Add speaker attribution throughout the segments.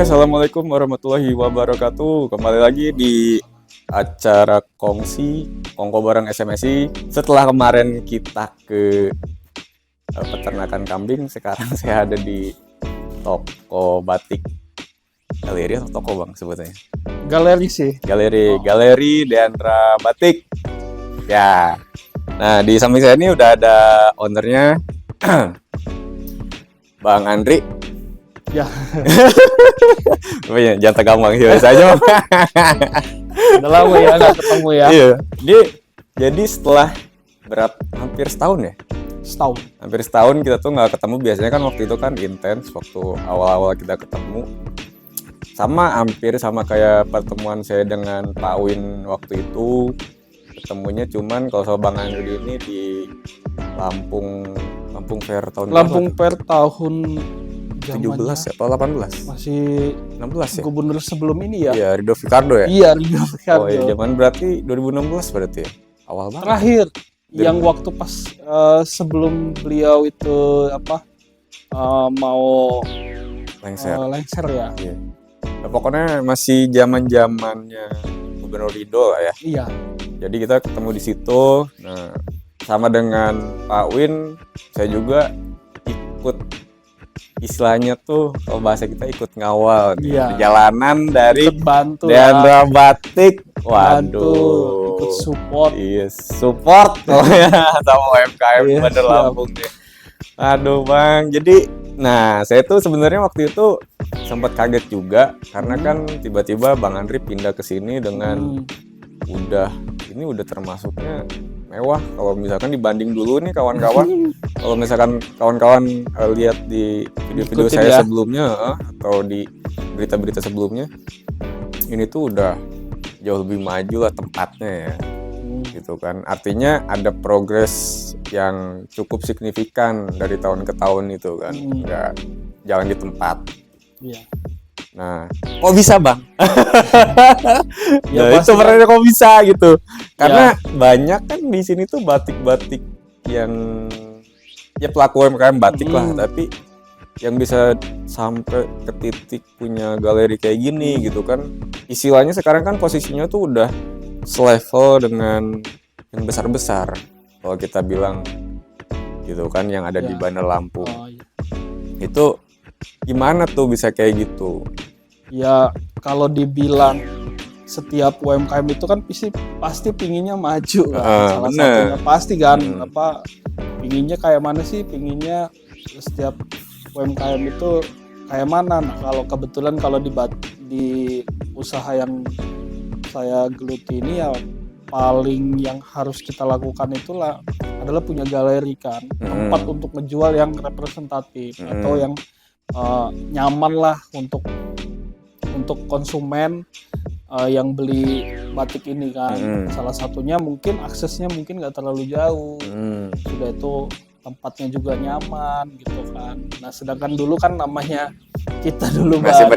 Speaker 1: Assalamualaikum warahmatullahi wabarakatuh. Kembali lagi di acara Kongko bareng SMSI. Setelah kemarin kita ke peternakan kambing, sekarang saya ada di toko batik. Galeri atau toko bang sebetulnya?
Speaker 2: Galeri sih.
Speaker 1: Galeri Deandra Batik. Ya. Nah di samping saya ini udah ada ownernya, Bang Andri.
Speaker 2: Ya.
Speaker 1: Jangan tegang bang, biasa aja bang.
Speaker 2: Udah lama ya nggak ketemu ya.
Speaker 1: Iya. Jadi setelah hampir setahun ya?
Speaker 2: Setahun.
Speaker 1: Hampir setahun kita tuh nggak ketemu. Biasanya kan waktu itu kan intens waktu awal-awal kita ketemu. Hampir sama kayak pertemuan saya dengan Pak Win waktu itu. Ketemunya cuman kalau sama Bang Andri ini di Lampung Fair tahun
Speaker 2: Lampung Fair tahun
Speaker 1: 17 ya atau 18?
Speaker 2: Masih
Speaker 1: 16 ya?
Speaker 2: Gubernur sebelum ini ya?
Speaker 1: Iya, Ridho Fikardo ya?
Speaker 2: Iya, Ridho Fikardo.
Speaker 1: Oh iya, zaman berarti 2016 berarti ya? Awal banget.
Speaker 2: Terakhir, yang waktu pas sebelum beliau itu mau lengser ya?
Speaker 1: Iya. Nah, pokoknya masih zamannya Gubernur Ridho lah ya?
Speaker 2: Iya.
Speaker 1: Jadi kita ketemu di situ. Nah, sama dengan Pak Win, saya juga ikut istilahnya tuh kalau bahasa kita ikut ngawal
Speaker 2: iya.
Speaker 1: Perjalanan dari
Speaker 2: Deandra
Speaker 1: Batik. Waduh,
Speaker 2: ikut support.
Speaker 1: Iya, support sama UMKM di Bandar Lampung nih. Aduh bang, jadi saya tuh sebenarnya waktu itu sempat kaget juga karena kan tiba-tiba Bang Andri pindah ke sini dengan udah termasuknya mewah kalau misalkan dibanding dulu nih kawan-kawan. Kalau misalkan kawan-kawan lihat di video-video saya sebelumnya atau di berita-berita sebelumnya, ini tuh udah jauh lebih maju lah tempatnya ya. Gitu kan. Artinya ada progres yang cukup signifikan dari tahun ke tahun itu kan. Nggak jalan di tempat.
Speaker 2: Iya.
Speaker 1: Nah, kok bisa bang?
Speaker 2: Ya,
Speaker 1: itu sebenarnya kok bisa gitu? Karena banyak kan di sini tuh batik-batik yang ya pelaku UMKM batik lah, tapi yang bisa sampai ke titik punya galeri kayak gini gitu kan? Istilahnya sekarang kan posisinya tuh udah selevel dengan yang besar-besar. Kalau kita bilang gitu kan, yang ada di Bandar Lampung. Itu gimana tuh bisa kayak gitu?
Speaker 2: Ya kalau dibilang setiap UMKM itu kan pasti pinginnya maju salah satunya pasti kan pinginnya kayak mana sih, pinginnya setiap UMKM itu kayak mana. Nah kalau kebetulan kalau di usaha yang saya geluti ini ya paling yang harus kita lakukan itulah adalah punya galeri kan, tempat untuk ngejual yang representatif atau yang nyaman lah untuk konsumen yang beli batik ini kan. Salah satunya mungkin aksesnya mungkin nggak terlalu jauh, sudah itu tempatnya juga nyaman gitu kan. Nah sedangkan dulu kan namanya kita dulu masih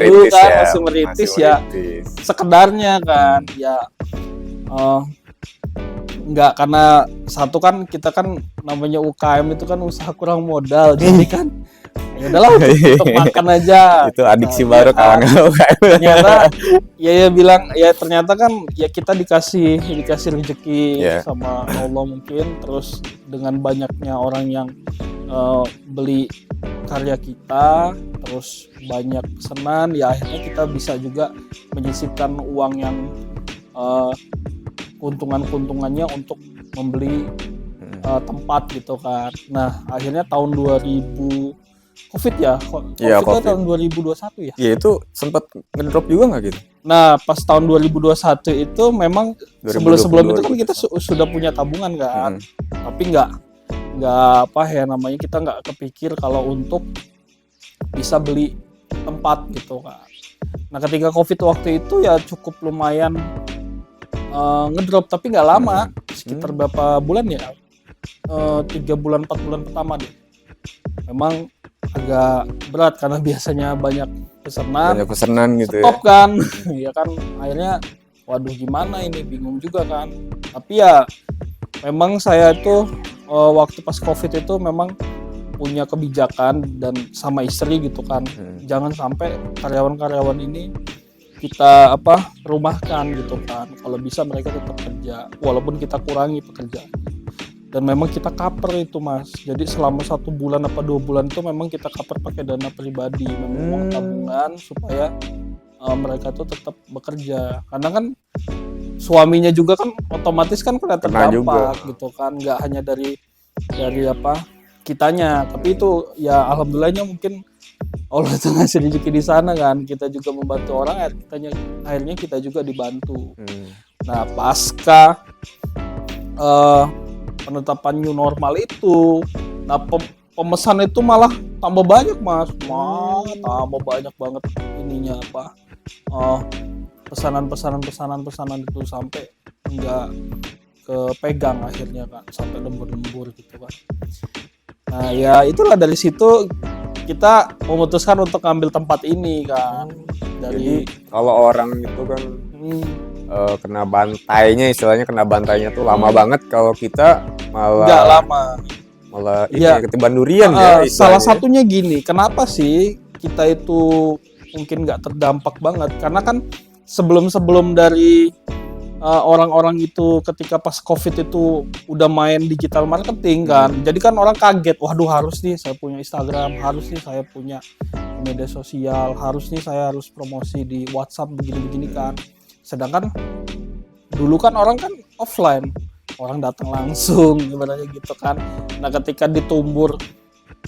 Speaker 2: merintis ya sekedarnya kan ya nggak, karena satu kan kita kan namanya UKM itu kan usaha kurang modal jadi kan ya udahlah untuk makan aja.
Speaker 1: Itu adiksi baru kawan-kawan.
Speaker 2: Ternyata ternyata kan ya kita dikasih rezeki sama Allah mungkin, terus dengan banyaknya orang yang beli karya kita, terus banyak pesanan ya akhirnya kita bisa juga menyisipkan uang yang keuntungannya untuk membeli tempat gitu kan. Nah akhirnya tahun 2000 COVID ya, COVID. Tahun 2021 ya?
Speaker 1: Iya itu sempat ngedrop juga nggak gitu?
Speaker 2: Nah pas tahun 2021 itu memang sebelum itu kan kita sudah punya tabungan kan, tapi nggak kita nggak kepikir kalau untuk bisa beli tempat gitu kan. Nah ketika COVID waktu itu ya cukup lumayan ngedrop, tapi nggak lama, sekitar berapa bulan ya, 3 bulan 4 bulan pertama deh. Memang agak berat karena biasanya banyak pesanan
Speaker 1: gitu
Speaker 2: stop ya. Kan ya kan akhirnya waduh gimana ini, bingung juga kan. Tapi ya memang saya tuh waktu pas COVID itu memang punya kebijakan dan sama istri gitu kan. Jangan sampai karyawan-karyawan ini kita rumahkan gitu kan. Kalau bisa mereka tetap kerja walaupun kita kurangi pekerjaan. Dan memang kita cover itu Mas. Jadi selama 1 bulan 2 bulan itu memang kita cover pakai dana pribadi, memang uang tabungan supaya mereka tuh tetap bekerja. Karena kan suaminya juga kan otomatis kan kena terdampak gitu kan. Nggak hanya dari kitanya, tapi itu ya alhamdulillahnya mungkin Allah tuh ngasih rezeki di sana kan. Kita juga membantu orang, akhirnya kita juga dibantu. Nah pasca penetapan new normal itu, nah pemesan itu malah tambah banyak Mas, tambah banyak banget ininya pesanan itu sampai nggak kepegang akhirnya kan, sampai lembur-lembur gitu kan. Nah ya itulah dari situ kita memutuskan untuk ngambil tempat ini kan.
Speaker 1: Jadi kalau orang itu kan kena bantainya, istilahnya kena bantainya tuh lama banget. Kalau kita malah
Speaker 2: nggak lama,
Speaker 1: malah ketiban durian ya.
Speaker 2: Salah satunya gini, kenapa sih kita itu mungkin nggak terdampak banget? Karena kan sebelum dari orang-orang itu ketika pas COVID itu udah main digital marketing kan. Jadi kan orang kaget, waduh harus nih saya punya Instagram, harus nih saya punya media sosial, harus nih saya harus promosi di WhatsApp begini-begini kan. Sedangkan dulu kan orang kan offline, orang datang langsung ibaratnya gitu kan. Nah ketika ditumbur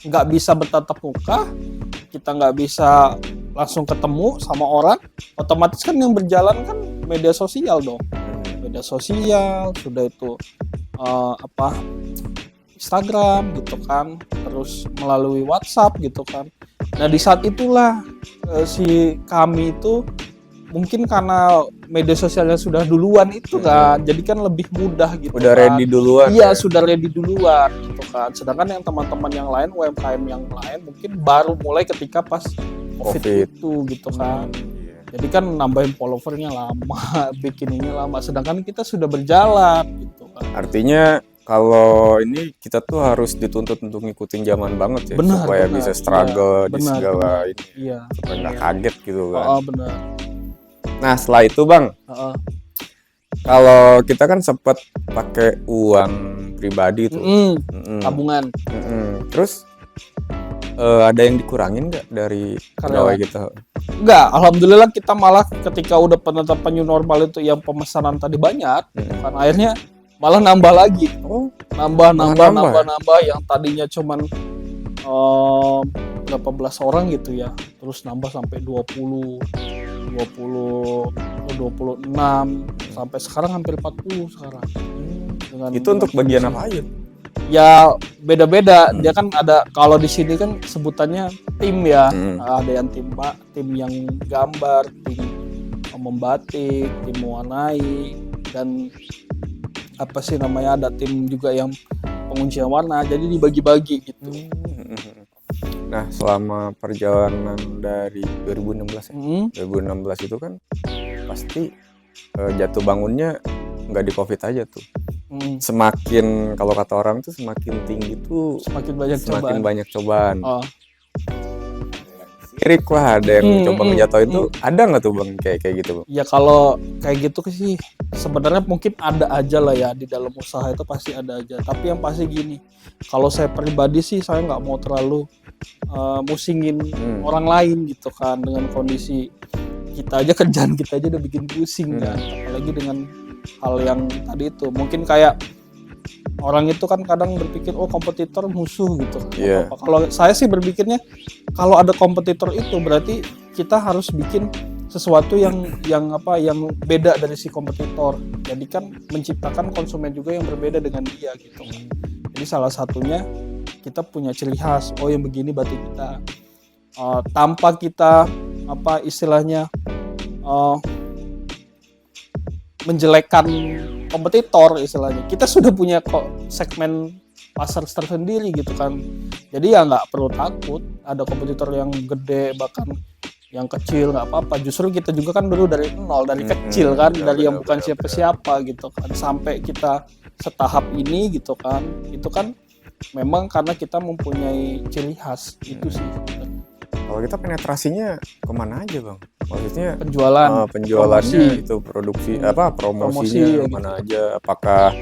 Speaker 2: nggak bisa bertatap muka, kita nggak bisa langsung ketemu sama orang, otomatis kan yang berjalan kan media sosial dong. Media sosial, sudah itu Instagram gitu kan, terus melalui WhatsApp gitu kan. Nah di saat itulah si kami itu mungkin karena media sosialnya sudah duluan itu kan, jadi kan lebih mudah gitu.
Speaker 1: Udah
Speaker 2: kan.
Speaker 1: ready duluan.
Speaker 2: Iya, sudah ready duluan gitu kan. Sedangkan yang teman-teman yang lain, UMKM yang lain mungkin baru mulai ketika pas COVID itu gitu kan. Jadi kan nambahin followernya lama, bikinnya lama. Sedangkan kita sudah berjalan gitu kan.
Speaker 1: Artinya kalau ini kita tuh harus dituntut untuk ngikutin zaman banget ya, supaya bisa struggle di segala ini. Iya. Supaya nggak kaget gitu kan.
Speaker 2: Benar.
Speaker 1: Nah setelah itu Bang, kalau kita kan sempat pakai uang pribadi tuh,
Speaker 2: tabungan.
Speaker 1: Terus ada yang dikurangin nggak dari pegawai kita?
Speaker 2: Enggak, alhamdulillah kita malah ketika udah penetapan new normal itu yang pemesanan tadi banyak, kan akhirnya malah nambah lagi. Nambah yang tadinya cuman berapa belas orang gitu ya, terus nambah sampai 26 sampai sekarang hampir 40 sekarang.
Speaker 1: Itu untuk bagian apa aja?
Speaker 2: Ya beda-beda. Dia kan ada, kalau di sini kan sebutannya tim ya. Ada yang tim yang gambar, tim membatik, tim mewarnai, dan ada tim juga yang penguncian warna. Jadi dibagi-bagi gitu.
Speaker 1: Nah selama perjalanan dari 2016 ya, 2016 itu kan pasti jatuh bangunnya nggak di COVID aja tuh. Semakin, kalau kata orang tuh semakin tinggi tuh semakin banyak cobaan. Sirik lah, ada yang coba menjatuhin itu. Ada nggak tuh Bang kayak gitu Bang?
Speaker 2: Ya kalau kayak gitu sih sebenarnya mungkin ada aja lah ya, di dalam usaha itu pasti ada aja. Tapi yang pasti gini, kalau saya pribadi sih saya nggak mau terlalu musingin orang lain gitu kan, dengan kondisi kita aja, kerjaan kita aja udah bikin pusing kan, apalagi dengan hal yang tadi itu. Mungkin kayak orang itu kan kadang berpikir kompetitor musuh gitu. Kalau saya sih berpikirnya kalau ada kompetitor itu berarti kita harus bikin sesuatu yang beda dari si kompetitor. Jadi kan menciptakan konsumen juga yang berbeda dengan dia gitu. Jadi salah satunya kita punya ciri khas. Yang begini batik kita. Tanpa kita istilahnya menjelekkan kompetitor istilahnya. Kita sudah punya segmen pasar tersendiri gitu kan. Jadi ya nggak perlu takut ada kompetitor yang gede, bahkan yang kecil nggak apa-apa. Justru kita juga kan dulu dari nol, dari kecil kan, dari yang bukan siapa-siapa gitu kan, sampai kita setahap ini gitu kan. Itu kan memang karena kita mempunyai ciri khas itu sih.
Speaker 1: Kalau kita penetrasinya kemana aja bang? Maksudnya
Speaker 2: Penjualan,
Speaker 1: penjualannya itu produksi promosinya
Speaker 2: ya,
Speaker 1: kemana aja? Apakah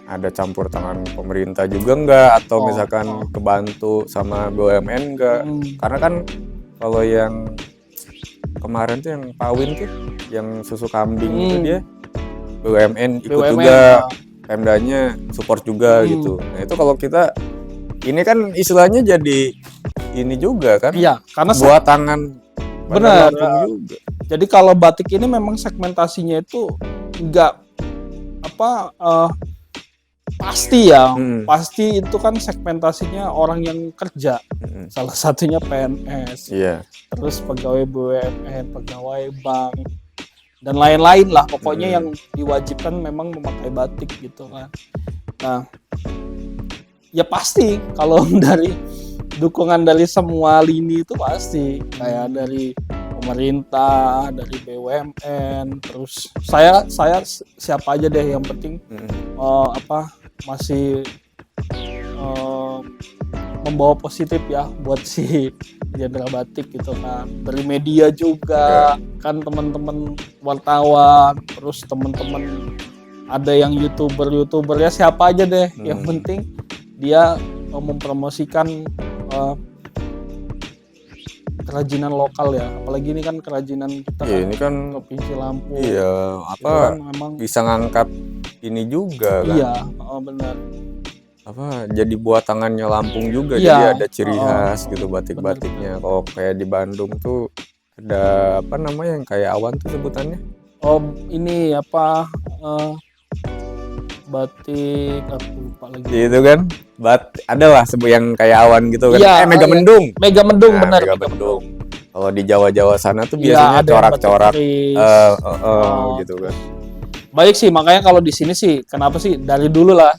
Speaker 1: ada campur tangan pemerintah juga enggak? Atau misalkan kebantu sama BUMN enggak? Karena kan kalau yang kemarin tuh yang Pawin tuh, yang susu kambing itu dia BUMN ikut juga, Pemdanya support juga gitu. Nah itu kalau kita ini kan istilahnya jadi ini juga kan?
Speaker 2: Iya, karena
Speaker 1: buat tangan
Speaker 2: benar
Speaker 1: juga.
Speaker 2: Jadi kalau batik ini memang segmentasinya itu enggak pasti ya, pasti itu kan segmentasinya orang yang kerja, salah satunya PNS, terus pegawai BUMN, pegawai bank, dan lain-lain lah, pokoknya yang diwajibkan memang memakai batik gitu kan. Nah, ya pasti kalau dari dukungan dari semua lini itu pasti, kayak dari pemerintah, dari BUMN, terus saya siapa aja deh, yang penting masih membawa positif ya buat si genre batik gitu kan. Dari media juga kan, teman-teman wartawan, terus teman-teman ada yang youtuber ya, siapa aja deh, yang penting dia mempromosikan kerajinan lokal ya, apalagi ini kan kerajinan kita
Speaker 1: ini kan
Speaker 2: Provinsi Lampung.
Speaker 1: Iya,
Speaker 2: kan memang
Speaker 1: bisa ngangkat ini juga kan.
Speaker 2: Iya, benar.
Speaker 1: Jadi buat tangannya Lampung juga, jadi ada ciri khas gitu batik-batiknya. Kalau kayak di Bandung tuh ada apa namanya yang kayak awan tuh sebutannya?
Speaker 2: Ini batik, aku lupa lagi.
Speaker 1: Itu kan, adalah yang kayak awan gitu kan.
Speaker 2: Iya,
Speaker 1: Megamendung.
Speaker 2: Megamendung, benar.
Speaker 1: Megamendung. Kalau di Jawa sana tuh biasanya corak-corak gitu kan.
Speaker 2: Baik sih, makanya kalau di sini sih, kenapa sih dari dulu lah,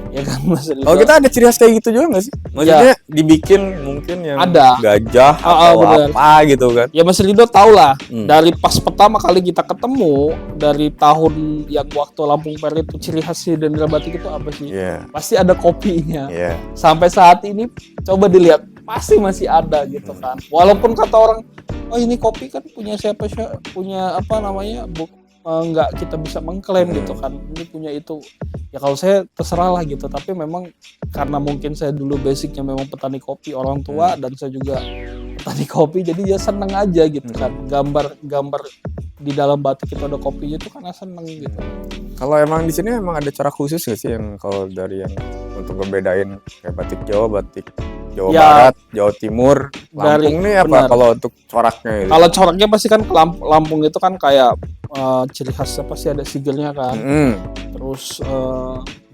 Speaker 2: ya kan Mas Ridho.
Speaker 1: Kalau kita ada ciri khas kayak gitu juga nggak sih? Maksudnya dibikin mungkin yang
Speaker 2: ada
Speaker 1: gajah atau apa gitu kan?
Speaker 2: Ya Mas Ridho tau lah, dari pas pertama kali kita ketemu, dari tahun yang waktu Lampung Fair itu, ciri khas si genre batik itu apa sih? Pasti ada kopinya. Sampai saat ini coba dilihat, pasti masih ada gitu kan. Walaupun kata orang, oh ini kopi kan punya siapa, punya apa namanya, nggak kita bisa mengklaim gitu kan, ini punya itu. Ya kalau saya terserah lah gitu, tapi memang karena mungkin saya dulu basicnya memang petani kopi, orang tua, dan saya juga petani kopi, jadi ya seneng aja gitu kan. Gambar di dalam batik itu ada kopinya itu karena seneng gitu.
Speaker 1: Kalau emang di sini emang ada cara khusus nggak sih yang kalau dari yang untuk ngebedain kayak batik Jawa Barat, Jawa Timur, Lampung nih apa kalau untuk coraknya?
Speaker 2: Kalau coraknya pasti kan Lampung itu kan kayak ciri khasnya pasti ada sigelnya kan. Terus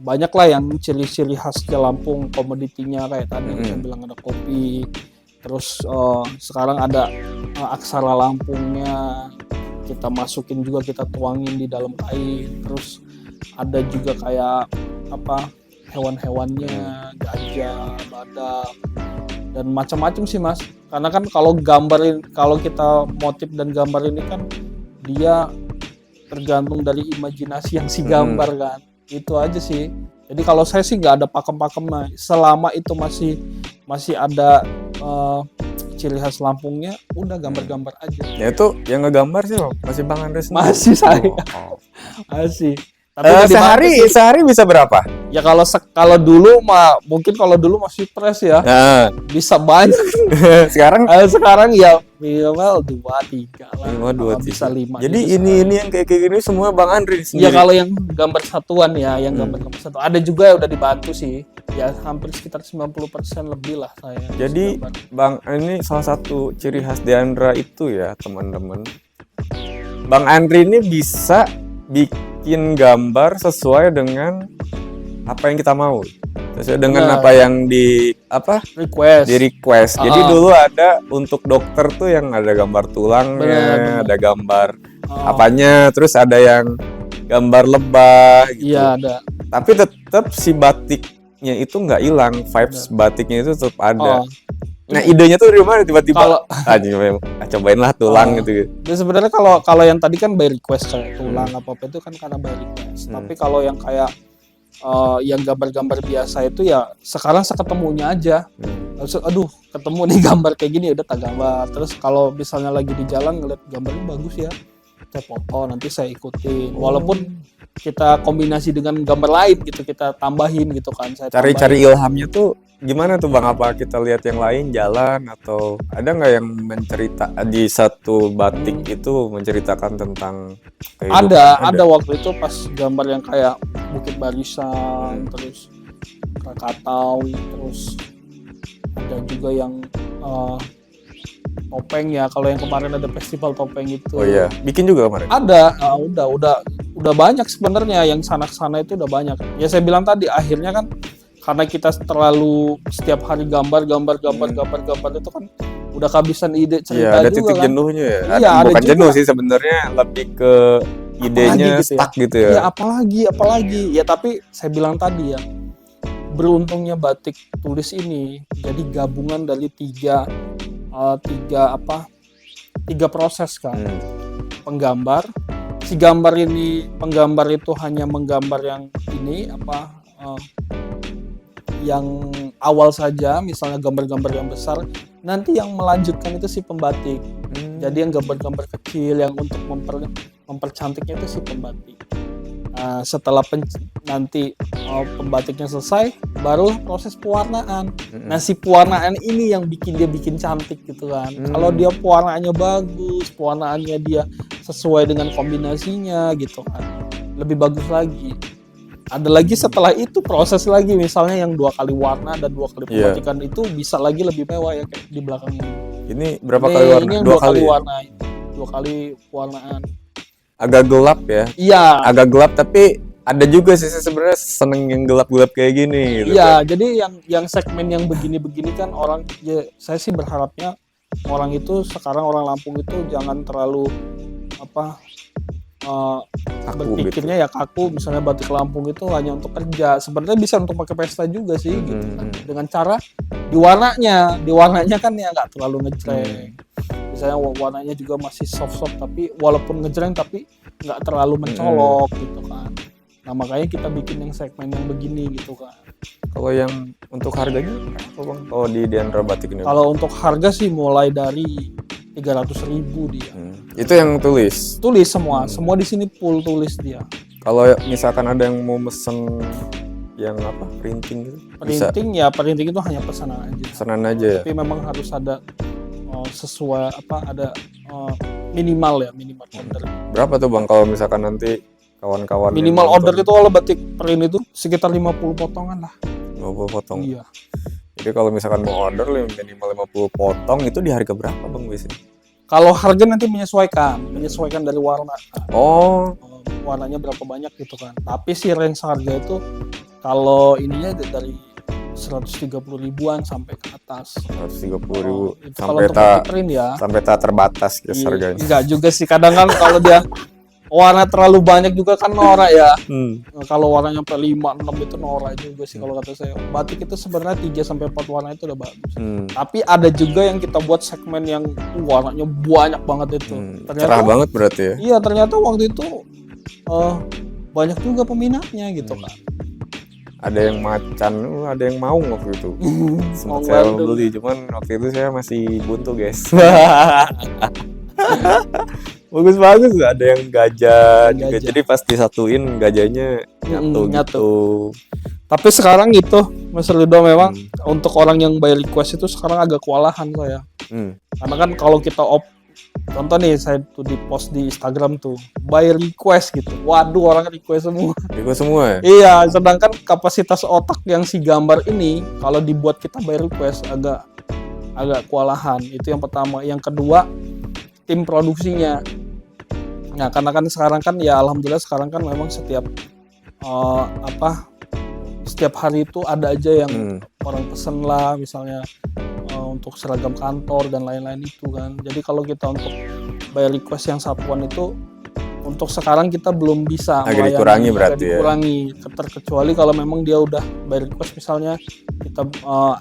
Speaker 2: banyak lah yang ciri-ciri khasnya Lampung, komoditinya kayak tadi saya bilang ada kopi. Terus sekarang ada aksara Lampungnya, kita masukin juga, kita tuangin di dalam kain. Terus ada juga kayak hewan-hewannya, gajah, badak, dan macam-macam sih Mas. Karena kan kalau kita motif dan gambar ini kan dia tergantung dari imajinasi yang si gambar kan. Itu aja sih. Jadi kalau saya sih nggak ada pakem-pakem, selama itu masih ada ciri khas Lampungnya, udah gambar-gambar aja.
Speaker 1: Ya itu yang ngegambar sih masih Bang Andres.
Speaker 2: Masih saya. Masih.
Speaker 1: Tapi sehari bisa berapa?
Speaker 2: Ya kalau dulu mungkin kalau dulu masih press ya. Bisa banyak. Sekarang ya minimal 2-3 lah.
Speaker 1: 2-3.
Speaker 2: Bisa 5.
Speaker 1: Jadi ini yang kayak gini semua Bang Andri sendiri.
Speaker 2: Ya kalau yang gambar satuan ya, yang gambar satuan. Ada juga yang udah dibantu sih. Ya hampir sekitar 90% lebih lah saya.
Speaker 1: Jadi Bang, ini salah satu ciri khas Deandra itu ya teman-teman. Bang Andri ini bisa bikin gambar sesuai dengan apa yang kita mau, sesuai dengan apa yang di request. Jadi dulu ada untuk dokter tuh yang ada gambar tulangnya, ada gambar apanya, terus ada yang gambar lebah gitu.
Speaker 2: Iya ada.
Speaker 1: Tapi tetap si batiknya itu nggak hilang, vibes batiknya itu tetap ada. Nah idenya tuh dari mana tiba-tiba? Cobain lah tulang gitu.
Speaker 2: Ya sebenarnya kalau yang tadi kan by request, kayak tulang apa itu kan karena by request. Tapi kalau yang kayak yang gambar-gambar biasa itu ya sekarang seketemunya aja. Aduh, ketemu nih gambar kayak gini, udah tak gambar. Terus kalau misalnya lagi di jalan ngeliat gambarnya bagus ya, saya foto, nanti saya ikutin. Walaupun kita kombinasi dengan gambar lain gitu, kita tambahin gitu kan. Saya
Speaker 1: Cari-cari ilhamnya tuh gimana tuh Bang? Apa kita lihat yang lain jalan, atau ada nggak yang mencerita di satu batik itu menceritakan tentang kehidupan?
Speaker 2: Ada waktu itu pas gambar yang kayak Bukit Barisan, terus Krakatau, terus ada juga yang topeng ya. Kalau yang kemarin ada festival topeng itu.
Speaker 1: Oh iya, bikin juga kemarin?
Speaker 2: Ada, udah banyak sebenarnya yang sana-sana itu udah banyak. Ya saya bilang tadi akhirnya kan karena kita terlalu setiap hari gambar itu kan udah kehabisan ide cerita
Speaker 1: juga. Iya, ada
Speaker 2: juga
Speaker 1: titik
Speaker 2: kan.
Speaker 1: jenuhnya ya.
Speaker 2: Iya,
Speaker 1: Bukan
Speaker 2: ada
Speaker 1: jenuh
Speaker 2: juga.
Speaker 1: sih sebenarnya, lebih ke idenya
Speaker 2: Apalagi gitu
Speaker 1: stuck gitu ya.
Speaker 2: Ya apalagi. Ya tapi saya bilang tadi ya, beruntungnya batik tulis ini jadi gabungan dari tiga proses kan. Penggambar, si penggambar itu hanya menggambar yang ini yang awal saja, misalnya gambar-gambar yang besar. Nanti yang melanjutkan itu si pembatik. Jadi yang gambar-gambar kecil yang untuk mempercantiknya itu si pembatik. Nah, setelah nanti pembatiknya selesai, baru proses pewarnaan. Nah, si pewarnaan ini yang bikin cantik gitu kan. Kalau dia pewarnaannya bagus, pewarnaannya dia sesuai dengan kombinasinya gitu kan, lebih bagus lagi. Ada lagi setelah itu proses lagi, misalnya yang 2 kali warna dan 2 kali pembatikan itu bisa lagi lebih mewah ya kayak di belakang ini.
Speaker 1: Ini berapa kali warna?
Speaker 2: Ini yang 2 kali warna, 2 kali pewarnaan.
Speaker 1: Agak gelap ya?
Speaker 2: Iya.
Speaker 1: Agak gelap, tapi ada juga sih sebenarnya seneng yang gelap-gelap kayak gini. Gitu
Speaker 2: iya, kan? Jadi yang segmen yang begini-begini kan orang, ya saya sih berharapnya orang itu sekarang, orang Lampung itu jangan terlalu berpikirnya gitu. Ya kaku, misalnya batik Lampung itu hanya untuk kerja. Sebenarnya bisa untuk pakai pesta juga sih gitu kan. Dengan cara diwarnanya kan ya nggak terlalu ngejreng. Misalnya warnanya juga masih soft tapi walaupun ngejreng tapi nggak terlalu mencolok gitu kan. Nah makanya kita bikin yang segmen yang begini gitu kan.
Speaker 1: Kalau yang untuk harganya apa Bang? Oh di Diandra Batik ini?
Speaker 2: Kalau untuk harga sih mulai dari 300.000 dia.
Speaker 1: Itu yang tulis?
Speaker 2: Tulis semua di sini full tulis dia.
Speaker 1: Kalau misalkan ada yang mau mesen yang printing gitu?
Speaker 2: Printing bisa? Ya printing itu hanya pesanan aja.
Speaker 1: Pesanan aja ya?
Speaker 2: Tapi memang harus ada sesuai ada minimal order.
Speaker 1: Berapa tuh Bang kalau misalkan nanti kawan-kawan
Speaker 2: minimal order itu kalau batik print itu sekitar 50 potongan lah.
Speaker 1: 50 potong?
Speaker 2: Iya.
Speaker 1: Jadi kalau misalkan mau order minimal 50 potong itu di harga berapa Bang biasanya?
Speaker 2: Kalau harga nanti menyesuaikan dari warna.
Speaker 1: Oh.
Speaker 2: Warnanya berapa banyak gitu kan. Tapi si range harga itu kalau ininya dari 130.000-an sampai ke atas.
Speaker 1: 130.000
Speaker 2: sampai tak print ya.
Speaker 1: Sampai tak terbatas guys harganya.
Speaker 2: Enggak juga sih, kadang kan kalau dia warna terlalu banyak juga kan norak ya. Kalau warnanya sampai 5-6 itu norak juga sih kalau kata saya. Batik itu sebenarnya 3-4 warna itu udah bagus. Tapi ada juga yang kita buat segmen yang warnanya banyak banget itu. Ternyata,
Speaker 1: cerah banget berarti ya?
Speaker 2: Iya, ternyata waktu itu banyak juga peminatnya gitu kan.
Speaker 1: Ada yang macan, ada yang mau waktu itu. Sempat saya beli, cuman waktu itu saya masih buntu guys. Bagus-bagus, ada yang gajah juga. Jadi pas disatuin gajahnya nyatu gitu.
Speaker 2: Tapi sekarang gitu Mas Ridho memang untuk orang yang by request itu sekarang agak kewalahan saya. Karena kan kalau kita contoh nih, saya tuh di post di Instagram tuh by request gitu. Waduh, orang request semua.
Speaker 1: Request semua ya?
Speaker 2: Iya, sedangkan kapasitas otak yang si gambar ini kalau dibuat kita by request agak kewalahan. Itu yang pertama. Yang kedua, tim produksinya. Nah, karena kan sekarang kan ya alhamdulillah sekarang kan memang setiap hari itu ada aja yang orang pesen lah, misalnya untuk seragam kantor dan lain-lain itu kan. Jadi kalau kita untuk by request yang satuan itu untuk sekarang kita belum bisa
Speaker 1: agak dikurangi berarti
Speaker 2: dikurangi. Terkecuali kalau memang dia udah by request misalnya kita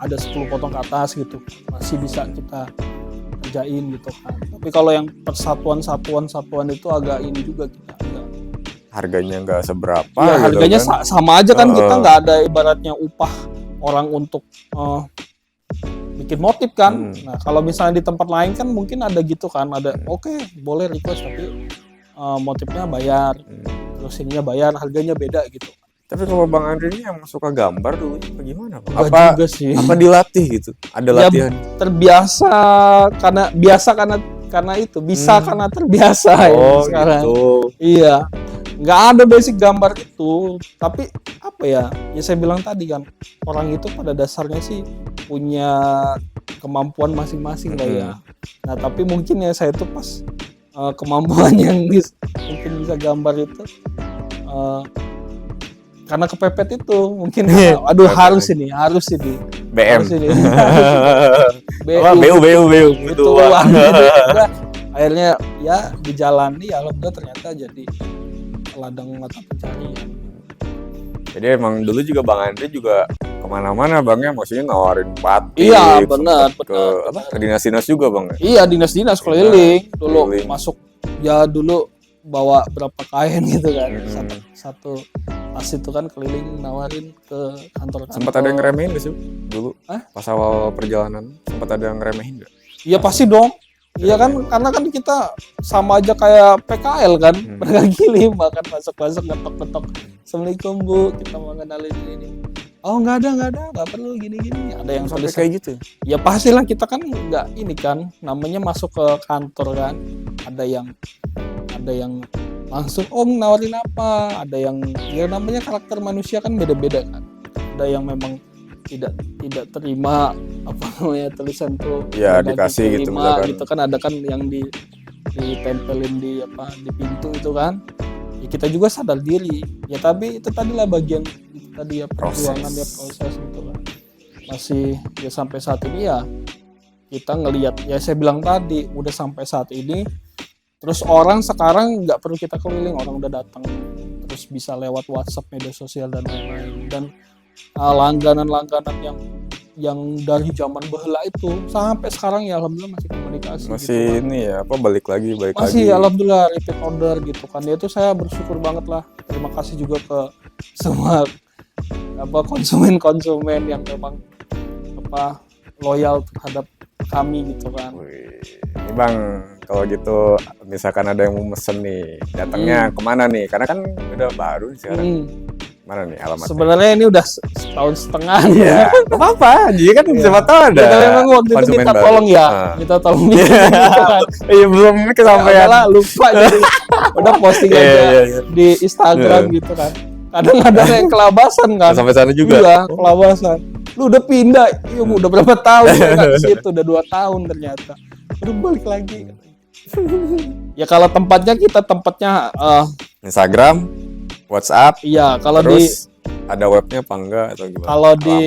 Speaker 2: ada 10 potong ke atas gitu, masih bisa kita kerjain gitu kan. Tapi kalau yang persatuan satuan itu agak ini juga kita agak
Speaker 1: harganya nggak seberapa
Speaker 2: Ya,
Speaker 1: gitu
Speaker 2: harganya
Speaker 1: kan.
Speaker 2: sama aja kan, kita nggak ada ibaratnya upah orang untuk bikin motif kan. Nah, kalau misalnya di tempat lain kan mungkin ada gitu kan, ada oke, boleh request tapi motifnya bayar, terus ininya bayar, harganya beda gitu.
Speaker 1: Tapi kalau Bang Andre ini yang suka gambar dulu gimana Bang?
Speaker 2: Enggak
Speaker 1: Apa
Speaker 2: juga sih.
Speaker 1: apa dilatih gitu? Ada
Speaker 2: Ya,
Speaker 1: latihan?
Speaker 2: terbiasa karena itu bisa karena terbiasa ya
Speaker 1: Oh
Speaker 2: sekarang.
Speaker 1: gitu.
Speaker 2: Iya, nggak ada basic gambar itu. Tapi apa ya? Ya saya bilang tadi kan, orang itu pada dasarnya sih punya kemampuan masing-masing lah ya. Nah tapi mungkin ya saya tuh pas kemampuan yang mungkin bisa gambar itu karena kepepet itu mungkin. Aduh, harus ini
Speaker 1: BM.
Speaker 2: harus ini.
Speaker 1: Apa BU
Speaker 2: Itu akhirnya ya dijalani, ya alhamdulillah ternyata jadi ladang mata pencarian.
Speaker 1: Jadi emang dulu juga Bang Andre juga kemana-mana Bang ya, maksudnya nawarin batik.
Speaker 2: Iya, benar.
Speaker 1: Ke dinas-dinas juga Bang ya?
Speaker 2: Iya, dinas-dinas keliling dulu.
Speaker 1: Keliling.
Speaker 2: Masuk ya dulu bawa berapa kain gitu kan. Satu tas itu kan keliling nawarin ke kantor-kantor.
Speaker 1: Sempat ada yang ngeremehin gak sih dulu?
Speaker 2: Hah?
Speaker 1: Pas awal perjalanan sempat ada yang ngeremehin gak?
Speaker 2: Iya pasti dong. Iya kan, karena kan kita sama aja kayak PKL kan, pedagang kaki lima kan, masuk-masuk ngetok-ngetok. Assalamualaikum Bu, kita mau kenalin ini. Oh nggak ada, nggak perlu gini-gini. Ada yang
Speaker 1: Sampai
Speaker 2: tulis
Speaker 1: kayak gitu?
Speaker 2: ya pastilah, kita kan nggak ini kan, namanya masuk ke kantor kan. Ada yang langsung nawarin apa, ada yang ya namanya karakter manusia kan beda-beda kan. Ada yang memang tidak terima apa namanya tulisan tuh
Speaker 1: Ya dikasih gitu misalkan.
Speaker 2: gitu kan, ada kan yang ditempelin di pintu itu kan. Ya kita juga sadar diri ya, tapi itu tadilah bagian itu tadi ya, perjuangan ya, proses gitu kan. Masih ya sampai saat ini ya kita ngelihat, ya saya bilang tadi udah sampai saat ini, terus orang sekarang nggak perlu kita keliling, orang udah datang, terus bisa lewat WhatsApp, media sosial dan lain-lain. Dan langganan-langganan yang dari zaman bahela itu sampai sekarang ya alhamdulillah masih komunikasi
Speaker 1: Masih
Speaker 2: gitu kan.
Speaker 1: ini ya, apa balik lagi
Speaker 2: Masih alhamdulillah repeat order gitu kan. Ya itu saya bersyukur banget lah. Terima kasih juga ke semua konsumen yang memang loyal terhadap kami gitu kan.
Speaker 1: Wih, ini Bang, kalau gitu misalkan ada yang mau mesen nih, datangnya kemana nih? Karena kan udah baru nih sekarang. Mana nih alamatnya?
Speaker 2: Sebenarnya ini udah setahun setengah
Speaker 1: ya. Apa-apa, jadi kan siapa tahu ada.
Speaker 2: Ya, tapi memang waktu itu minta tolong ya, minta tolong gitu kan.
Speaker 1: Iya, belum kesampaian.
Speaker 2: Ya, lupa jadi udah posting aja di Instagram gitu kan. Kadang ada yang kelabasan kan.
Speaker 1: Sampai sana juga.
Speaker 2: Iya, kelabasan. Lu udah pindah, iya udah berapa tahun ya di situ, udah 2 tahun ternyata. Udah balik lagi. Ya kalau tempatnya
Speaker 1: Instagram, WhatsApp.
Speaker 2: Iya, kalau
Speaker 1: terus ada webnya apa enggak atau gimana?
Speaker 2: Kalau di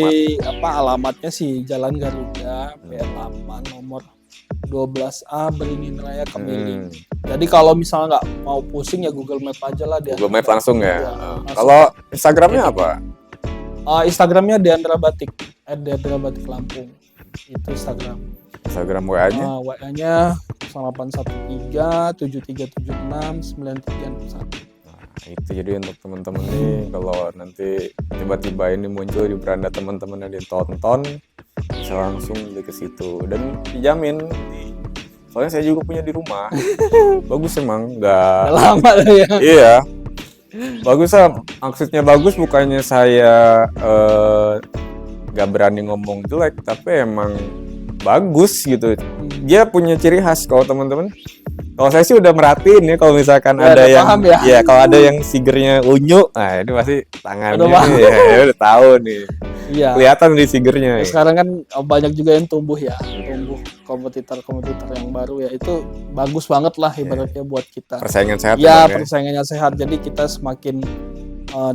Speaker 2: alamatnya sih Jalan Garuda B8 nomor 12A Beringin Raya Kemiling. Jadi kalau misalnya nggak mau pusing ya Google Map aja lah dia.
Speaker 1: Google Map langsung ya. Kalau Instagramnya apa?
Speaker 2: Instagramnya Deandra Batik, @deandra_batik Lampung. Itu Instagram
Speaker 1: WA-nya?
Speaker 2: WA-nya 0813 7376 9361.
Speaker 1: Itu jadi untuk teman-teman nih, kalau nanti tiba-tiba ini muncul di beranda teman-teman yang ditonton, bisa langsung beli ke situ dan dijamin. Soalnya saya juga punya di rumah. Bagus emang, nggak
Speaker 2: lama ya.
Speaker 1: Iya, bagus lah. Maksudnya bagus bukannya saya nggak berani ngomong jelek, tapi emang bagus gitu. Dia punya ciri khas. Kalau teman-teman, kalau saya sih udah merhatiin ya, kalau misalkan ada yang ya kalau ada yang sigernya unyu, nah ini pasti tangannya udah tahu nih. Iya. Kelihatan di sigernya.
Speaker 2: Sekarang kan banyak juga yang tumbuh kompetitor yang baru ya, itu bagus banget lah ibaratnya buat kita.
Speaker 1: Persaingan sehat.
Speaker 2: Ya, persaingannya sehat. Jadi kita semakin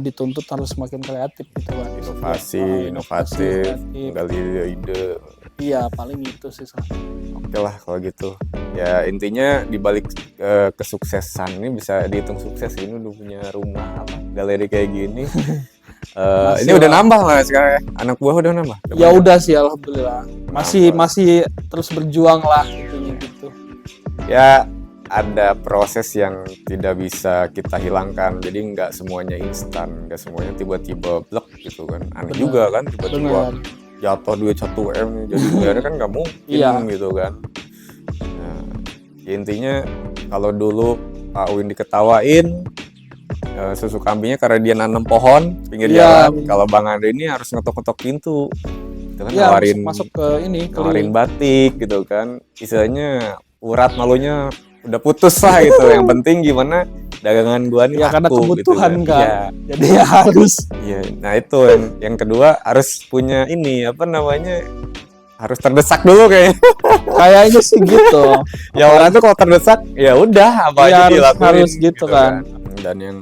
Speaker 2: dituntut harus semakin kreatif gitu kan.
Speaker 1: Inovatif, gali ide.
Speaker 2: Iya, paling itu sih.
Speaker 1: Oke lah kalau gitu. Ya intinya dibalik kesuksesan ini bisa dihitung sukses. Ini udah punya rumah galeri kayak gini. Ini udah nambah lah sekarang. Anak buah udah nambah.
Speaker 2: Ya udah sih alhamdulillah. Masih terus berjuang lah intinya gitu.
Speaker 1: Ya ada proses yang tidak bisa kita hilangkan. Jadi nggak semuanya instan, nggak semuanya tiba-tiba blek gitu kan. Aneh juga kan tiba-tiba jatuh duit 1 M jadi bayarnya kan nggak mungkin gitu kan. Nah, ya intinya kalau dulu Pak Win diketawain susu kambingnya karena dia nanam pohon pinggir jalan. Kalau Bang Andre ini harus ngetok-ngetok pintu. Itu kan nawarin
Speaker 2: masuk ke ini
Speaker 1: nawarin batik gitu kan. Istilahnya urat malunya udah putus lah gitu. Yang penting gimana dagangan gua nih
Speaker 2: ya karena kebutuhan
Speaker 1: gitu
Speaker 2: kan.
Speaker 1: Ya.
Speaker 2: Jadi ya harus.
Speaker 1: Iya, nah itu yang kedua harus punya ini apa namanya? Harus terdesak dulu kayaknya.
Speaker 2: Kayaknya sih gitu.
Speaker 1: Ya orang tuh kalau terdesak ya udah apa aja dilakuin
Speaker 2: harus gitu kan.
Speaker 1: Dan yang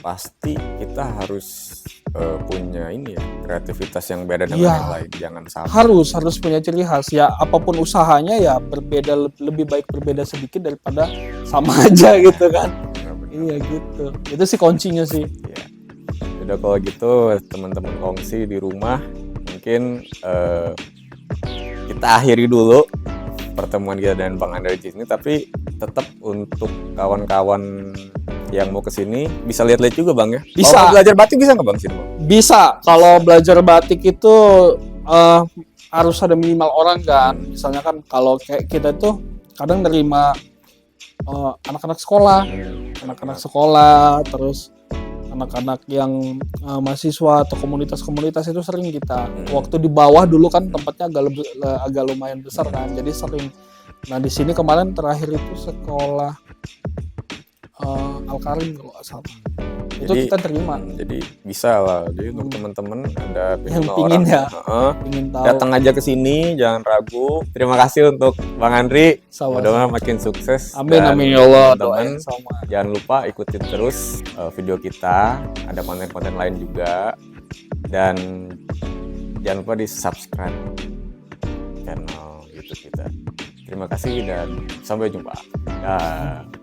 Speaker 1: pasti kita harus punya ini ya kreativitas yang beda dengan yang lain, jangan sama.
Speaker 2: Harus punya ciri khas ya, apapun usahanya ya berbeda, lebih baik berbeda sedikit daripada sama aja gitu kan. Iya gitu, itu sih kuncinya sih.
Speaker 1: Ya. Udah kalau gitu teman-teman kongsi di rumah mungkin kita akhiri dulu pertemuan kita dengan Bang Andre di sini, tapi tetap untuk kawan-kawan yang mau kesini bisa lihat-lihat juga Bang ya.
Speaker 2: Bisa.
Speaker 1: Kalau belajar batik bisa nggak Bang sini Bang?
Speaker 2: Bisa. Kalau belajar batik itu harus ada minimal orang kan. Misalnya kan kalau kayak kita tuh kadang nerima anak-anak sekolah, terus anak-anak yang mahasiswa atau komunitas-komunitas itu sering kita. Waktu di bawah dulu kan tempatnya agak lumayan besar kan, jadi sering. Nah di sini kemarin terakhir itu sekolah Al-Karim kalau nggak salah. Itu
Speaker 1: Jadi,
Speaker 2: kita terima.
Speaker 1: Jadi bisa lah. Jadi untuk teman-teman ada
Speaker 2: yang
Speaker 1: pingin
Speaker 2: tahu,
Speaker 1: datang aja ke sini, jangan ragu. Terima kasih untuk Bang Andri. Mudah-mudahan makin sukses.
Speaker 2: Amin ya Allah.
Speaker 1: Teman-teman jangan lupa ikutin terus video kita. Ada konten-konten lain juga. Dan jangan lupa di subscribe channel YouTube kita. Terima kasih dan sampai jumpa. Dah.